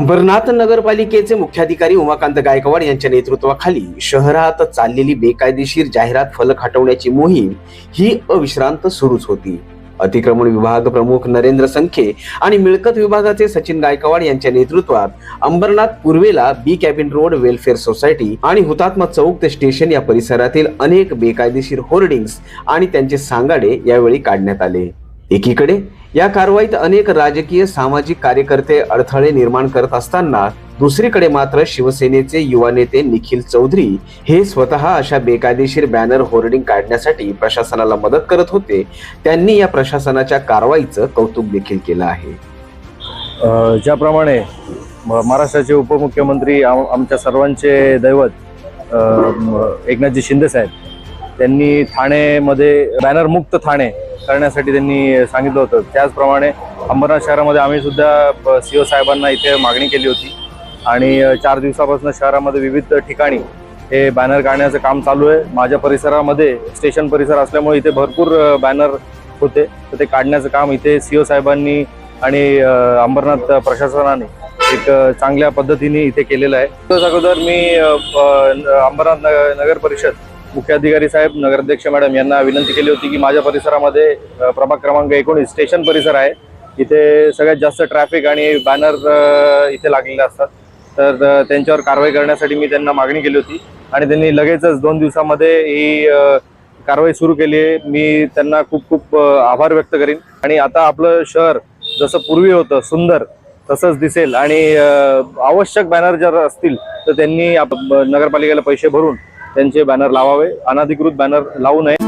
अंबरनाथ नगरपालिकेचे मुख्याधिकारी उमाकांत गायकवाड यांच्या नेतृत्वाखाली शहरात चाललेली बेकायदेशीर जाहिरात फलक हटवण्याची मोहीम ही अविश्रांत सुरूच होती। अतिक्रमण विभाग प्रमुख नरेंद्र संखे आणि मिळकत विभागाचे सचिन गायकवाड यांच्या नेतृत्वात अंबरनाथ पूर्वेला बी कॅबिन रोड वेलफेअर सोसायटी आणि हुतात्मा चौक ते स्टेशन या परिसरातील अनेक बेकायदेशीर होर्डिंग्स आणि त्यांचे सांगाडे यावेळी काढण्यात आले। एकीकडे या कारवाईत अनेक राजकीय सामाजिक कार्यकर्ते अडथळे निर्माण करत असताना दुसरीकडे मात्र शिवसेनेचे युवा नेते निखिल चौधरी हे स्वतः अशा बेकायदेशीर बॅनर होर्डिंग काढण्यासाठी प्रशासनाला मदत करत होते। त्यांनी या प्रशासनाच्या कारवाईचं कौतुक देखील केलं आहे। ज्याप्रमाणे महाराष्ट्राचे उपमुख्यमंत्री आमच्या सर्वांचे दैवत एकनाथजी शिंदे साहेब त्यांनी ठाणेमध्ये बॅनर मुक्त ठाणे करण्यासाठी त्यांनी सांगितलं होतं, त्याचप्रमाणे अंबरनाथ शहरामध्ये आम्ही सुद्धा सीओ साहेबांना इथे मागणी केली होती आणि 4 दिवसापासून शहरामध्ये विविध ठिकाणी हे बॅनर काढण्याचं काम चालू आहे। माझ्या परिसरामध्ये स्टेशन परिसर असल्यामुळे इथे भरपूर बॅनर होते, तर ते काढण्याचं काम इथे सीओ साहेबांनी आणि अंबरनाथ प्रशासनाने एक चांगल्या पद्धतीने इथे केलेलं आहे। त्याच अगोदर मी अंबरनाथ नगर परिषद मुख्याधिकारी साहेब, नगराध्यक्ष मॅडम यांना विनंती केली होती की माझ्या परिसरामध्ये प्रभाग क्रमांक 19 स्टेशन परिसर आहे, इथे सगळ्यात जास्त ट्रॅफिक आणि बॅनर इथे लागलेले असतात, तर त्यांच्यावर कारवाई करण्यासाठी मी त्यांना मागणी केली होती आणि त्यांनी लगेचच 2 दिवसामध्ये ही कारवाई सुरू केली आहे। मी त्यांना खूप खूप आभार व्यक्त करीन आणि आता आपलं शहर जसं पूर्वी होतं सुंदर तसंच दिसेल आणि आवश्यक बॅनर जर असतील तर त्यांनी नगरपालिकेला पैसे भरून त्यांचे बॅनर लावावे, अनधिकृत बॅनर लावू नये।